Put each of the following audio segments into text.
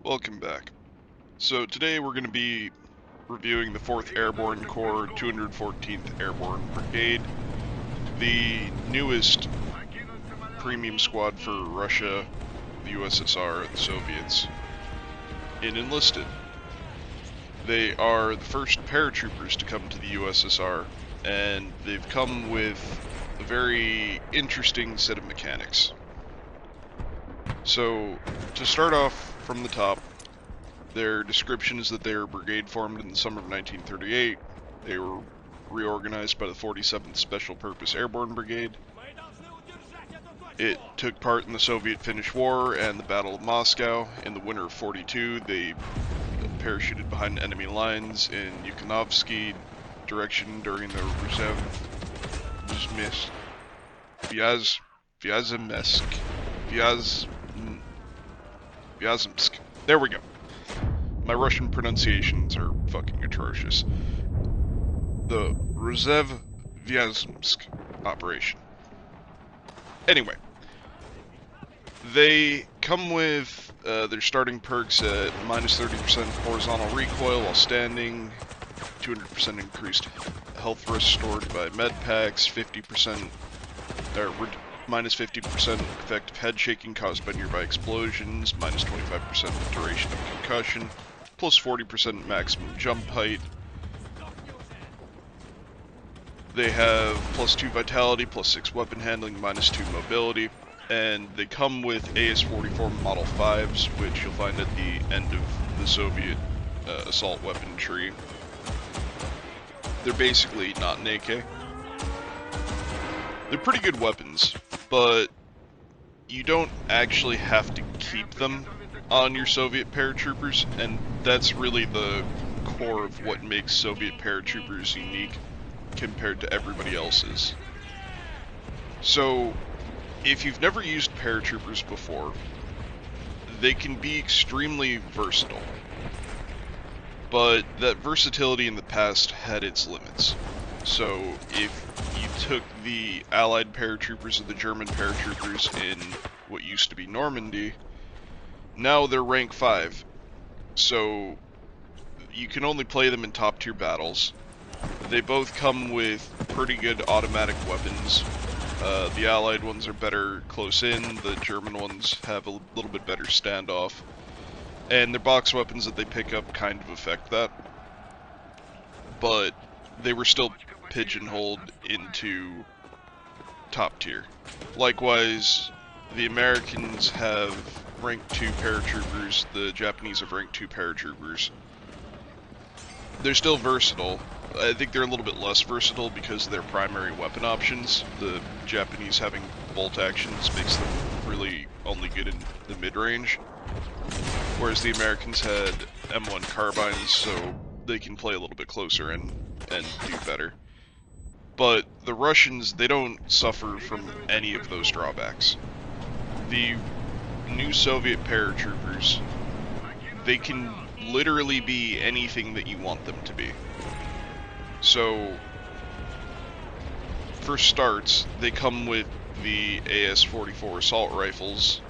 Welcome back. So today we're going to be reviewing the 4th Airborne Corps 214th Airborne Brigade, the newest premium squad for Russia, the USSR, and the Soviets in Enlisted. They are the first paratroopers to come to the USSR, and they've come with a very interesting set of mechanics. So, to start off from the top, their description is that they were brigade formed in the summer of 1938. They were reorganized by the 47th Special Purpose Airborne Brigade. It took part in the Soviet-Finnish War and the Battle of Moscow. In the winter of 42, they parachuted behind enemy lines in Yukonovsky direction during the Vyazemsk. There we go. My Russian pronunciations are fucking atrocious. The Ruzev Vyazemsk operation. Anyway, they come with their starting perks at minus 30% horizontal recoil while standing, 200% increased health restored by med packs, 50% minus 50% effective head shaking caused by nearby explosions, minus 25% duration of concussion, plus 40% maximum jump height. They have plus 2 vitality, plus 6 weapon handling, minus 2 mobility, and they come with AS-44 Model 5s, which you'll find at the end of the Soviet assault weapon tree. They're basically not an AK. They're pretty good weapons, but you don't actually have to keep them on your Soviet paratroopers, and that's really the core of what makes Soviet paratroopers unique compared to everybody else's. So, if you've never used paratroopers before, they can be extremely versatile, but that versatility in the past had its limits. So, if you took the Allied paratroopers and the German paratroopers in what used to be Normandy, now they're rank 5, so you can only play them in top tier battles. They both come with pretty good automatic weapons. The Allied ones are better close in, the German ones have a little bit better standoff, and their box weapons that they pick up kind of affect that, but they were still pigeonholed into top tier. Likewise, the Americans have rank 2 paratroopers, the Japanese have rank 2 paratroopers. They're still versatile. I think they're a little bit less versatile because of their primary weapon options. The Japanese having bolt actions makes them really only good in the mid-range, whereas the Americans had M1 carbines, so they can play a little bit closer and do better. But the Russians, they don't suffer from any of those drawbacks. The new Soviet paratroopers, they can literally be anything that you want them to be. So, for starts, they come with the AS-44 assault rifles.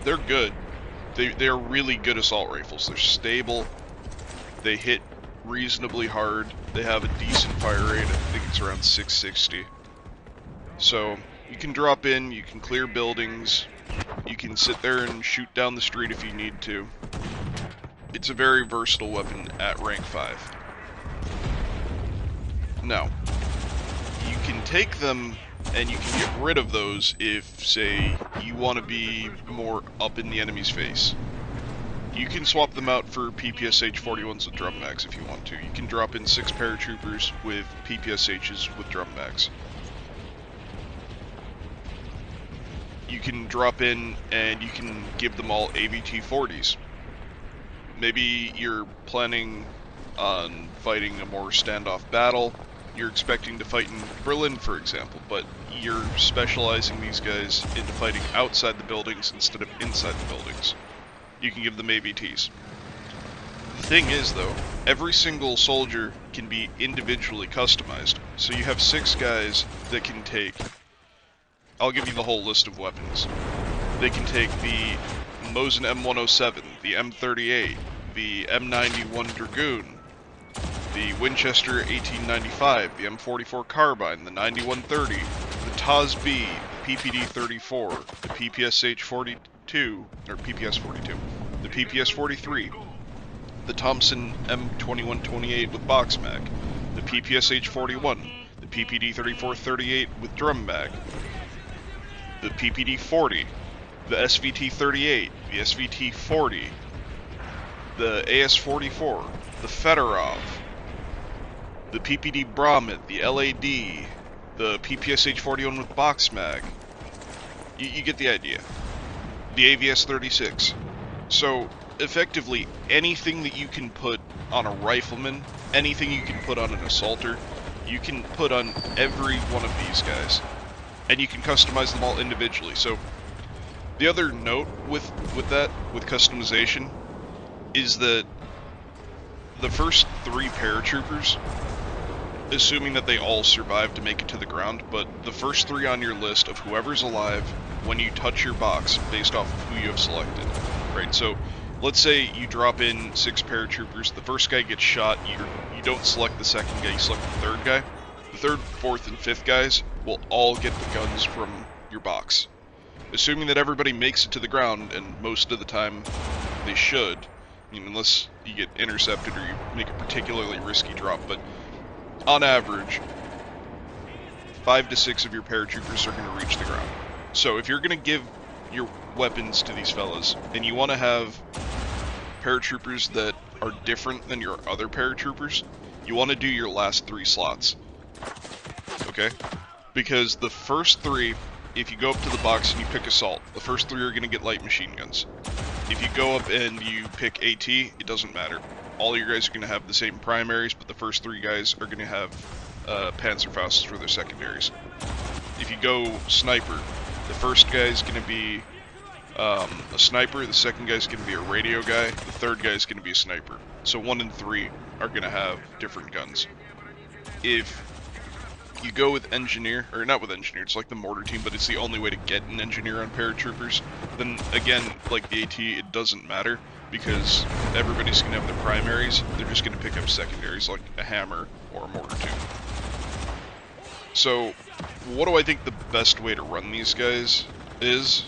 They're good. They're really good assault rifles. They're stable. They hit reasonably hard. They have a decent fire rate. I think it's around 660. So, you can drop in, you can clear buildings, you can sit there and shoot down the street if you need to. It's a very versatile weapon at rank 5. Now, you can take them and you can get rid of those if, say, you want to be more up in the enemy's face. You can swap them out for PPSH-41s with drum mags if you want to. You can drop in 6 paratroopers with PPSHs with drum mags. You can drop in and you can give them all AVT-40s. Maybe you're planning on fighting a more standoff battle. You're expecting to fight in Berlin, for example, but you're specializing these guys into fighting outside the buildings instead of inside the buildings. You can give them AVTs. The thing is, though, every single soldier can be individually customized. So you have 6 guys that can take... I'll give you the whole list of weapons. They can take the Mosin M107, the M38, the M91 Dragoon, the Winchester 1895, the M44 Carbine, the 9130, the TAS-B, the PPD-34, the PPSH-42, or PPS-42, the PPS-43, the Thompson M2128 with box mag, the PPSH-41, the PPD-3438 with drum mag, the PPD-40, the SVT-38, the SVT-40, the AS-44, the Fedorov, the PPD Brahmet, the LAD, the PPSH-41 with box mag. You get the idea. The AVS-36. So, effectively, anything that you can put on a rifleman, anything you can put on an assaulter, you can put on every one of these guys. And you can customize them all individually. So, the other note with customization, is that the first 3 paratroopers, assuming that they all survive to make it to the ground, but the first 3 on your list of whoever's alive when you touch your box based off of who you have selected, right? So let's say you drop in 6 paratroopers, the first guy gets shot, you don't select the second guy, you select the third guy. The third, fourth, and fifth guys will all get the guns from your box. Assuming that everybody makes it to the ground, and most of the time they should, I mean, unless you get intercepted or you make a particularly risky drop, but on average, 5 to 6 of your paratroopers are going to reach the ground. So if you're going to give your weapons to these fellas, and you want to have paratroopers that are different than your other paratroopers, you want to do your last 3 slots. Okay? Because the first 3, if you go up to the box and you pick assault, the first 3 are going to get light machine guns. If you go up and you pick AT, it doesn't matter. All your guys are going to have the same primaries, but the first 3 guys are going to have Panzerfausts for their secondaries. If you go sniper, the first guy is going to be a sniper, the second guy is going to be a radio guy, the third guy is going to be a sniper. So 1 and 3 are going to have different guns. If you go with engineer, or not with engineer, it's like the mortar team, but it's the only way to get an engineer on paratroopers, then again, like the AT, it doesn't matter, because everybody's going to have their primaries, they're just going to pick up secondaries, like a hammer or a mortar team. So, what do I think the best way to run these guys is?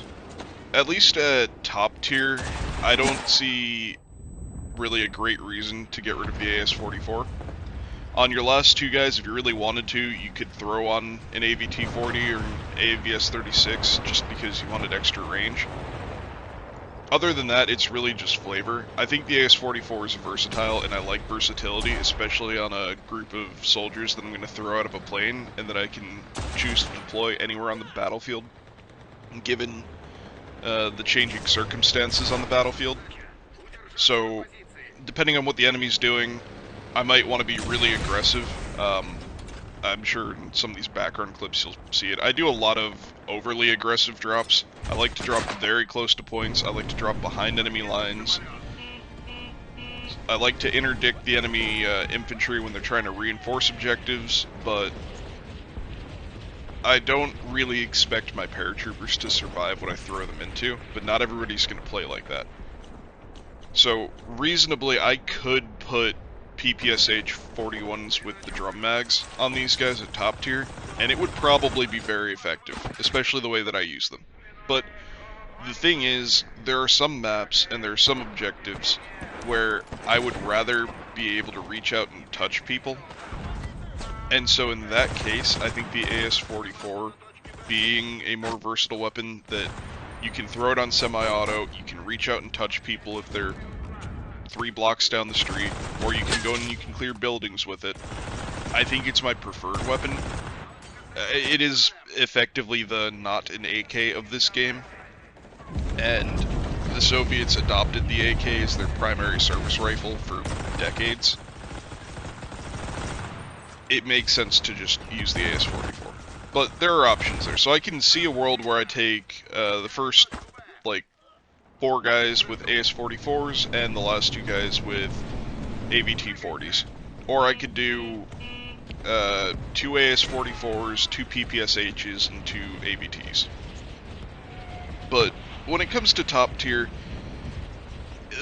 At least at top tier, I don't see really a great reason to get rid of the AS-44. On your last 2 guys, if you really wanted to, you could throw on an AVT-40 or an AVS-36 just because you wanted extra range. Other than that, it's really just flavor. I think the AS-44 is versatile, and I like versatility, especially on a group of soldiers that I'm going to throw out of a plane and that I can choose to deploy anywhere on the battlefield, given the changing circumstances on the battlefield. So, depending on what the enemy's doing, I might want to be really aggressive. I'm sure in some of these background clips you'll see it. I do a lot of overly aggressive drops. I like to drop very close to points. I like to drop behind enemy lines. I like to interdict the enemy infantry when they're trying to reinforce objectives, but I don't really expect my paratroopers to survive what I throw them into, but not everybody's going to play like that. So, reasonably, I could put PPSH 41s with the drum mags on these guys at top tier, and it would probably be very effective, especially the way that I use them. But the thing is, there are some maps and there are some objectives where I would rather be able to reach out and touch people. And so in that case, I think the AS-44 being a more versatile weapon that you can throw it on semi-auto, you can reach out and touch people if they're 3 blocks down the street, or you can go and you can clear buildings with it. I think it's my preferred weapon. It is effectively the not an AK of this game, and the Soviets adopted the AK as their primary service rifle for decades. It makes sense to just use the AS-44. But there are options there, so I can see a world where I take the first, like, 4 guys with AS-44s and the last 2 guys with AVT-40s. Or I could do 2 AS-44s, 2 PPSHs, and 2 AVTs. But when it comes to top tier,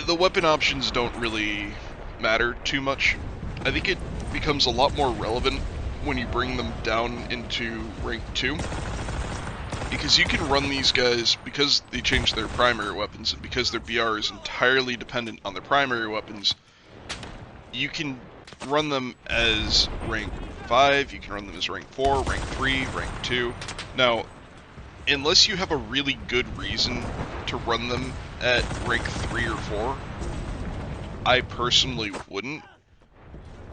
the weapon options don't really matter too much. I think it becomes a lot more relevant when you bring them down into rank 2. Because you can run these guys, because they changed their primary weapons, and because their BR is entirely dependent on their primary weapons, you can run them as rank 5, you can run them as rank 4, rank 3, rank 2. Now, unless you have a really good reason to run them at rank 3 or 4, I personally wouldn't.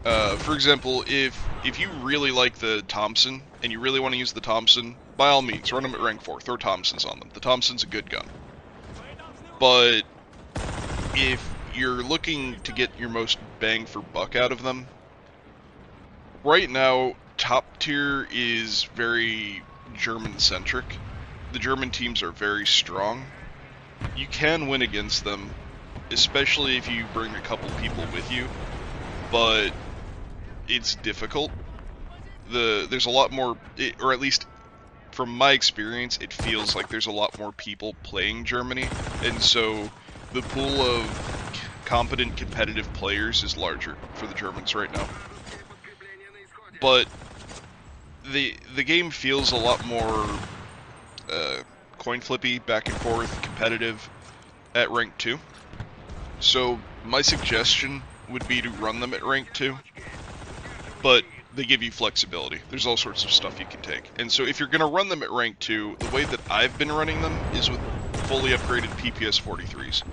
For example, if you really like the Thompson, and you really want to use the Thompson, by all means, run them at rank 4, throw Thompsons on them. The Thompson's a good gun. But if you're looking to get your most bang for buck out of them, right now, top tier is very German-centric. The German teams are very strong. You can win against them, especially if you bring a couple people with you, but it's difficult. There's a lot more, or at least from my experience, it feels like there's a lot more people playing Germany, and so the pool of competent competitive players is larger for the Germans right now. But the game feels a lot more coin flippy, back and forth, competitive at rank 2. So my suggestion would be to run them at rank 2, but they give you flexibility. There's all sorts of stuff you can take. And so if you're going to run them at rank 2, the way that I've been running them is with fully upgraded PPS 43s.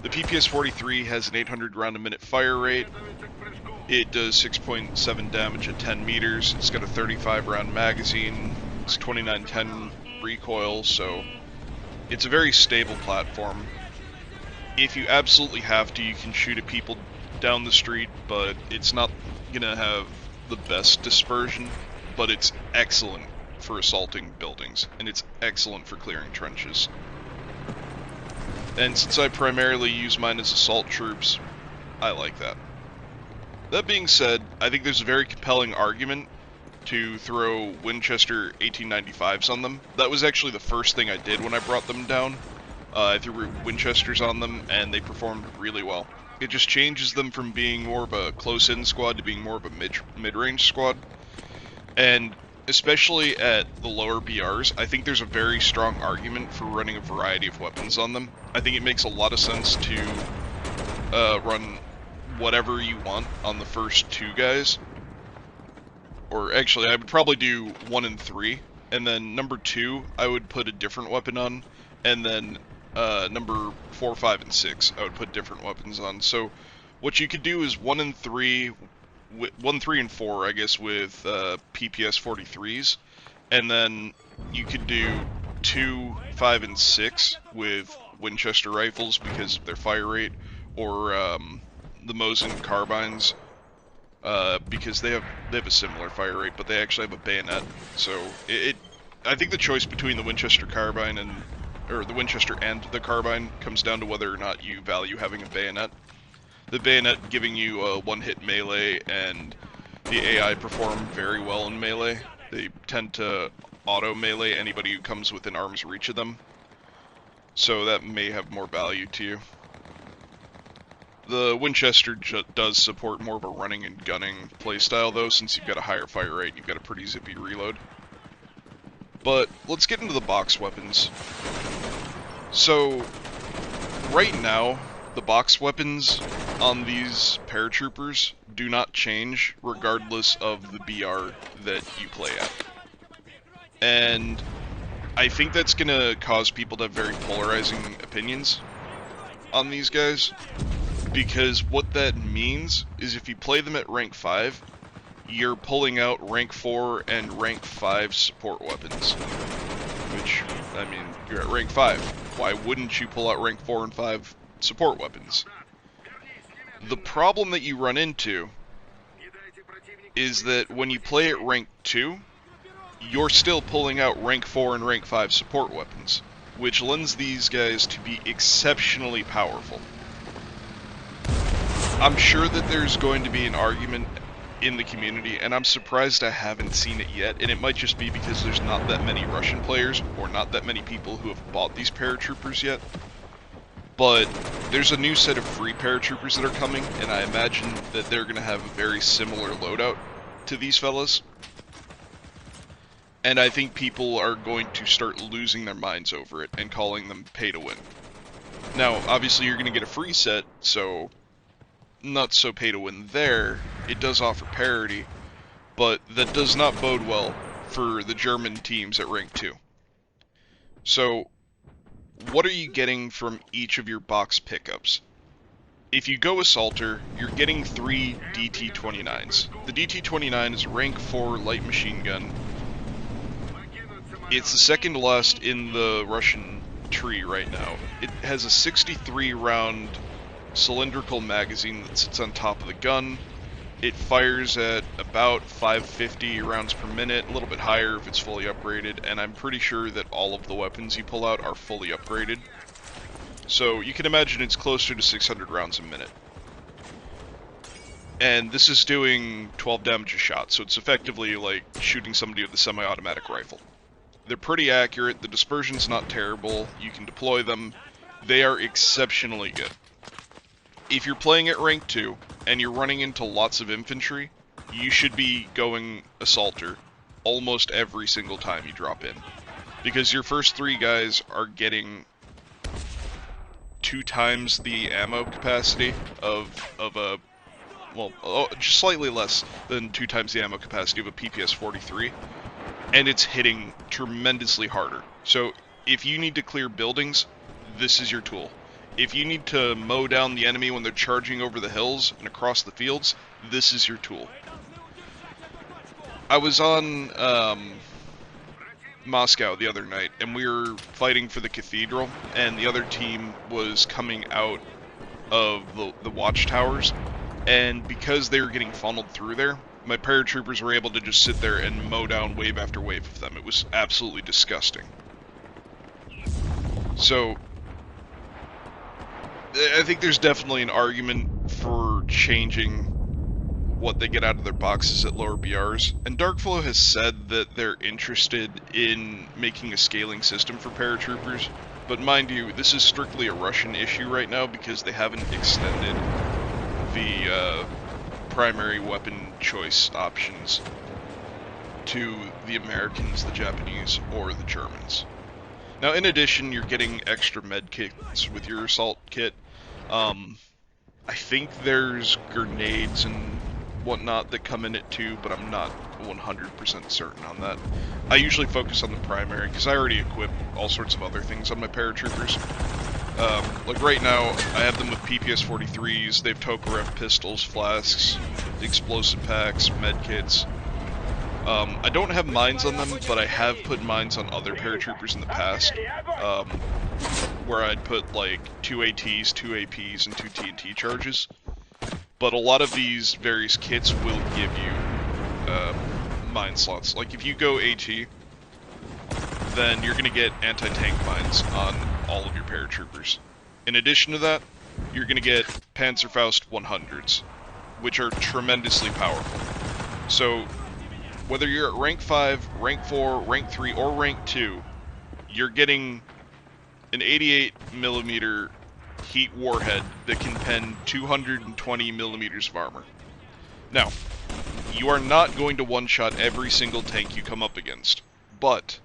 The PPS 43 has an 800 round a minute fire rate. It does 6.7 damage at 10 meters. It's got a 35 round magazine. It's 2910 recoil, so it's a very stable platform. If you absolutely have to, you can shoot at people down the street, but it's not gonna have the best dispersion, but it's excellent for assaulting buildings, and it's excellent for clearing trenches. And since I primarily use mine as assault troops, I like that. That being said, I think there's a very compelling argument to throw Winchester 1895s on them. That was actually the first thing I did when I brought them down. I threw Winchesters on them, and they performed really well. It just changes them from being more of a close-in squad to being more of a mid-range squad. And especially at the lower BRs, I think there's a very strong argument for running a variety of weapons on them. I think it makes a lot of sense to run whatever you want on the first 2 guys. Or actually, I would probably do 1 and 3, and then number 2, I would put a different weapon on, and then number 4, 5, and 6, I would put different weapons on. So what you could do is 1 and 3, 1, 3, and 4, I guess, with PPS 43s, and then you could do 2, 5, and 6 with Winchester rifles because of their fire rate, or the Mosin carbines, because they have a similar fire rate, but they actually have a bayonet. So I think the choice between the Winchester carbine or the Winchester and the carbine comes down to whether or not you value having a bayonet. The bayonet giving you a one-hit melee, and the AI perform very well in melee. They tend to auto-melee anybody who comes within arm's reach of them. So that may have more value to you. The Winchester does support more of a running and gunning playstyle, though, since you've got a higher fire rate and you've got a pretty zippy reload. But let's get into the box weapons. So, right now, the box weapons on these paratroopers do not change regardless of the BR that you play at. And I think that's going to cause people to have very polarizing opinions on these guys, because what that means is if you play them at rank 5, you're pulling out rank 4 and rank 5 support weapons. Which, I mean, you're at rank 5. Why wouldn't you pull out rank 4 and 5 support weapons? The problem that you run into is that when you play at rank 2, you're still pulling out rank 4 and rank 5 support weapons, which lends these guys to be exceptionally powerful. I'm sure that there's going to be an argument in the community, and I'm surprised I haven't seen it yet, and it might just be because there's not that many Russian players, or not that many people who have bought these paratroopers yet. But There's a new set of free paratroopers that are coming, and I imagine that they're going to have a very similar loadout to these fellas. And I think people are going to start losing their minds over it and calling them pay to win. Now, obviously you're going to get a free set, so not so pay to win there. It does offer parity, but that does not bode well for the German teams at rank 2. So, what are you getting from each of your box pickups? If you go Assaulter, you're getting 3 DT-29s. The DT-29 is a rank 4 light machine gun. It's the second to last in the Russian tree right now. It has a 63 round cylindrical magazine that sits on top of the gun. It fires at about 550 rounds per minute, a little bit higher if it's fully upgraded, and I'm pretty sure that all of the weapons you pull out are fully upgraded. So you can imagine it's closer to 600 rounds a minute. And this is doing 12 damage a shot, so it's effectively like shooting somebody with a semi-automatic rifle. They're pretty accurate, the dispersion's not terrible, you can deploy them, they are exceptionally good. If you're playing at rank 2, and you're running into lots of infantry, you should be going Assaulter almost every single time you drop in. Because your first 3 guys are getting 2 times the ammo capacity of a, well, just slightly less than 2 times the ammo capacity of a PPS-43, and it's hitting tremendously harder. So if you need to clear buildings, this is your tool. If you need to mow down the enemy when they're charging over the hills and across the fields, this is your tool. I was on Moscow the other night, and we were fighting for the cathedral, and the other team was coming out of the watchtowers, and because they were getting funneled through there, my paratroopers were able to just sit there and mow down wave after wave of them. It was absolutely disgusting. So I think there's definitely an argument for changing what they get out of their boxes at lower BRs, and Darkflow has said that they're interested in making a scaling system for paratroopers, but mind you, this is strictly a Russian issue right now because they haven't extended the primary weapon choice options to the Americans, the Japanese, or the Germans. Now, in addition, you're getting extra med kits with your assault kit. I think there's grenades and whatnot that come in it too, but I'm not 100% certain on that. I usually focus on the primary because I already equip all sorts of other things on my paratroopers. Like right now, I have them with PPS-43s, they have Tokarev pistols, flasks, explosive packs, med kits. I don't have mines on them, but I have put mines on other paratroopers in the past, where I'd put like 2 ATs, 2 APs, and 2 TNT charges. But a lot of these various kits will give you mine slots. Like if you go AT, then you're going to get anti-tank mines on all of your paratroopers. In addition to that, you're going to get Panzerfaust 100s, which are tremendously powerful. So whether you're at rank 5, rank 4, rank 3, or rank 2, you're getting an 88mm heat warhead that can pen 220mm of armor. Now, you are not going to one-shot every single tank you come up against, but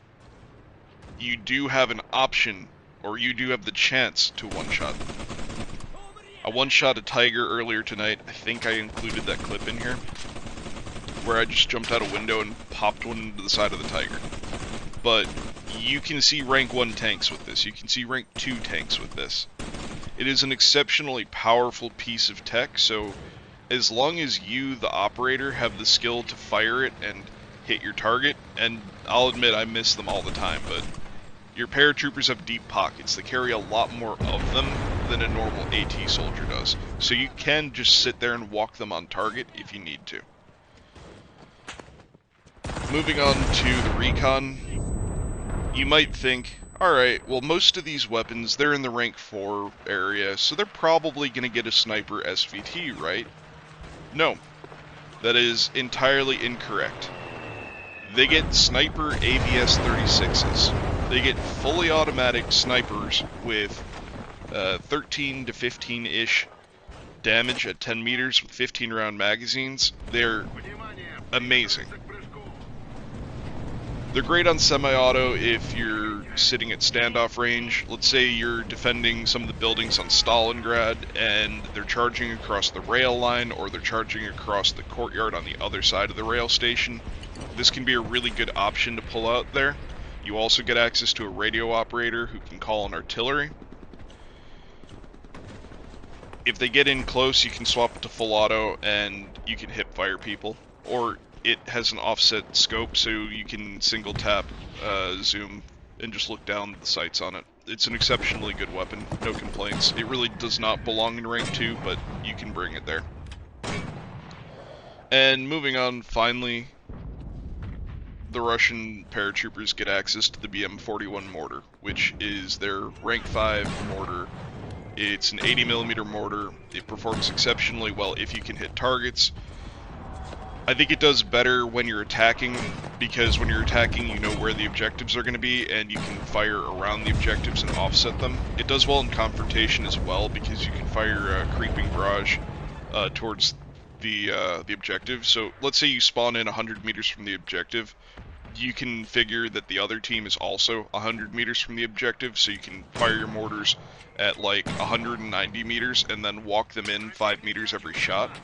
you do have an option, or you do have the chance to one-shot them. I one-shot a Tiger earlier tonight. I think I included that clip in here, where I just jumped out a window and popped one into the side of the Tiger. But you can see rank 1 tanks with this. You can see rank 2 tanks with this. It is an exceptionally powerful piece of tech, so as long as you, the operator, have the skill to fire it and hit your target, and I'll admit I miss them all the time, but your paratroopers have deep pockets. They carry a lot more of them than a normal AT soldier does. So you can just sit there and walk them on target if you need to. Moving on to the recon, you might think, alright, well most of these weapons, they're in the rank 4 area, so they're probably going to get a sniper SVT, right? No, that is entirely incorrect. They get sniper AVS-36s. They get fully automatic snipers with 13 to 15-ish damage at 10 meters with 15 round magazines. They're amazing. They're great on semi-auto if you're sitting at standoff range. Let's say you're defending some of the buildings on Stalingrad and they're charging across the rail line, or they're charging across the courtyard on the other side of the rail station. This can be a really good option to pull out there. You also get access to a radio operator who can call in artillery. If they get in close, you can swap it to full auto and you can hip fire people. Or it has an offset scope, so you can single tap zoom and just look down the sights on it. It's an exceptionally good weapon, no complaints. It really does not belong in rank 2, but you can bring it there. And moving on, finally, the Russian paratroopers get access to the BM-41 mortar, which is their rank 5 mortar. It's an 80mm mortar. It performs exceptionally well if you can hit targets. I think it does better when you're attacking, because when you're attacking you know where the objectives are going to be and you can fire around the objectives and offset them. It does well in confrontation as well, because you can fire a creeping barrage towards the objective. So let's say you spawn in 100 meters from the objective. You can figure that the other team is also 100 meters from the objective, so you can fire your mortars at like 190 meters and then walk them in 5 meters every shot.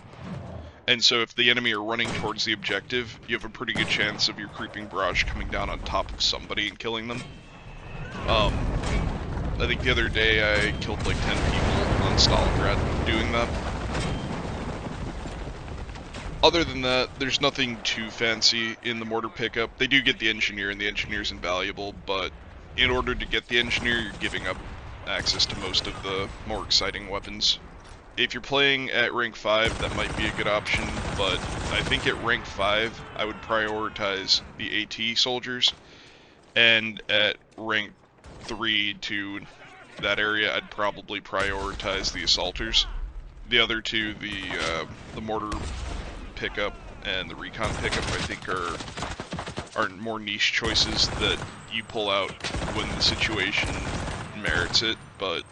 And so if the enemy are running towards the objective, you have a pretty good chance of your creeping barrage coming down on top of somebody and killing them. I think the other day I killed like 10 people on Stalingrad doing that. Other than that, there's nothing too fancy in the mortar pickup. They do get the engineer, and the engineer's invaluable, but in order to get the engineer, you're giving up access to most of the more exciting weapons. If you're playing at rank 5, that might be a good option, but I think at rank 5, I would prioritize the AT soldiers, and at rank 3 to that area, I'd probably prioritize the assaulters. The other two, the mortar pickup and the recon pickup, I think are more niche choices that you pull out when the situation merits it, but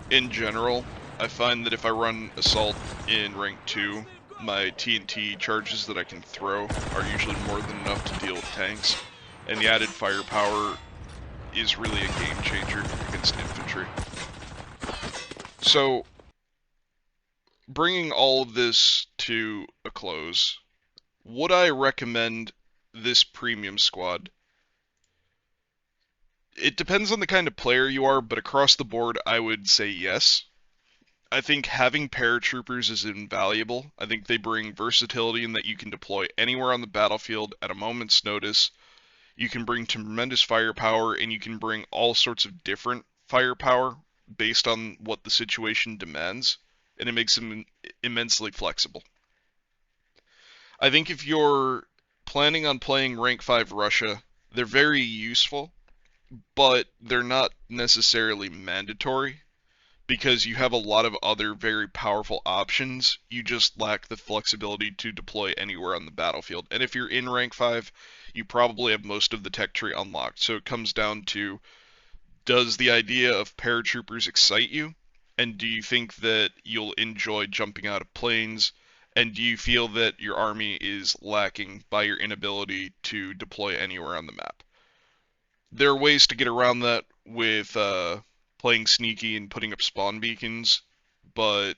in general, I find that if I run assault in rank 2, my TNT charges that I can throw are usually more than enough to deal with tanks, and the added firepower is really a game changer against infantry. So, bringing all of this to a close, would I recommend this premium squad? It depends on the kind of player you are, but across the board, I would say yes. I think having paratroopers is invaluable. I think they bring versatility in that you can deploy anywhere on the battlefield at a moment's notice. You can bring tremendous firepower, and you can bring all sorts of different firepower based on what the situation demands, and it makes them immensely flexible. I think if you're planning on playing rank 5 Russia, they're very useful, but they're not necessarily mandatory, because you have a lot of other very powerful options. You just lack the flexibility to deploy anywhere on the battlefield. And if you're in rank 5, you probably have most of the tech tree unlocked. So it comes down to, does the idea of paratroopers excite you? And do you think that you'll enjoy jumping out of planes? And do you feel that your army is lacking by your inability to deploy anywhere on the map? There are ways to get around that with playing sneaky and putting up spawn beacons, but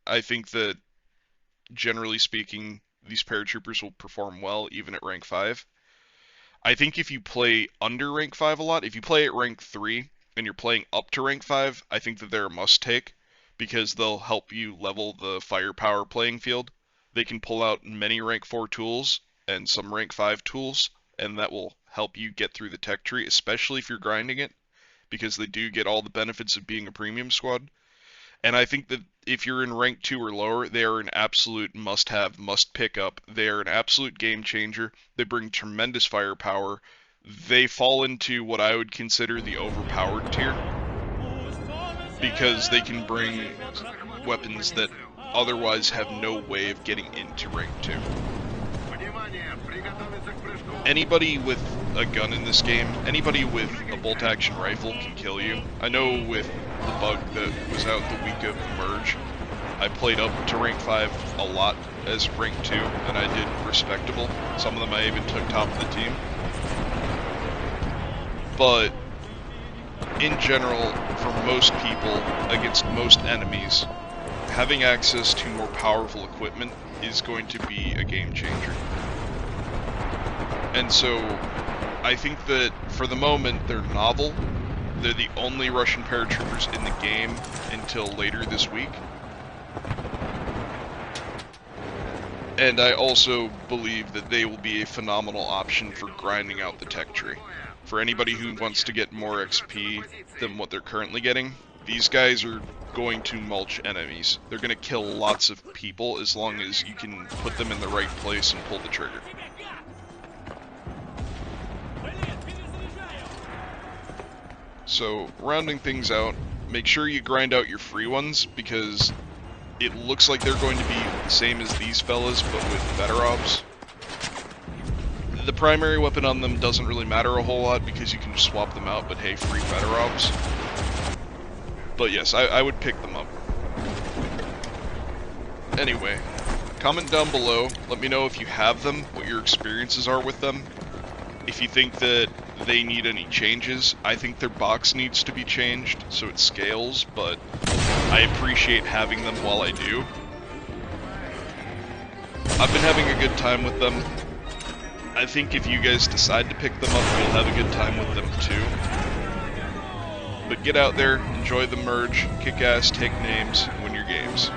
I think that generally speaking, these paratroopers will perform well even at rank 5. I think if you play under rank 5 a lot, if you play at rank 3 and you're playing up to rank 5, I think that they're a must-take, because they'll help you level the firepower playing field. They can pull out many rank 4 tools and some rank 5 tools, and that will help you get through the tech tree, especially if you're grinding it, because they do get all the benefits of being a premium squad. And I think that if you're in rank 2 or lower, they are an absolute must-have, must-pick-up. They are an absolute game changer. They bring tremendous firepower. They fall into what I would consider the overpowered tier, because they can bring weapons that otherwise have no way of getting into rank 2. Anybody with a gun in this game, anybody with a bolt-action rifle can kill you. I know with the bug that was out the week of the merge, I played up to rank 5 a lot as rank 2, and I did respectable. Some of them I even took top of the team. But in general, for most people, against most enemies, having access to more powerful equipment is going to be a game changer. And so, I think that for the moment, they're novel. They're the only Russian paratroopers in the game until later this week. And I also believe that they will be a phenomenal option for grinding out the tech tree. For anybody who wants to get more XP than what they're currently getting, these guys are going to mulch enemies. They're going to kill lots of people as long as you can put them in the right place and pull the trigger. So, rounding things out, make sure you grind out your free ones, because it looks like they're going to be the same as these fellas, but with better ops. The primary weapon on them doesn't really matter a whole lot, because you can just swap them out, but hey, free better ops. But yes, I would pick them up. Anyway, comment down below, let me know if you have them, what your experiences are with them. If you think that they need any changes, I think their box needs to be changed so it scales, but I appreciate having them while I do. I've been having a good time with them. I think if you guys decide to pick them up, you'll have a good time with them too. But get out there, enjoy the merge, kick ass, take names, and win your games.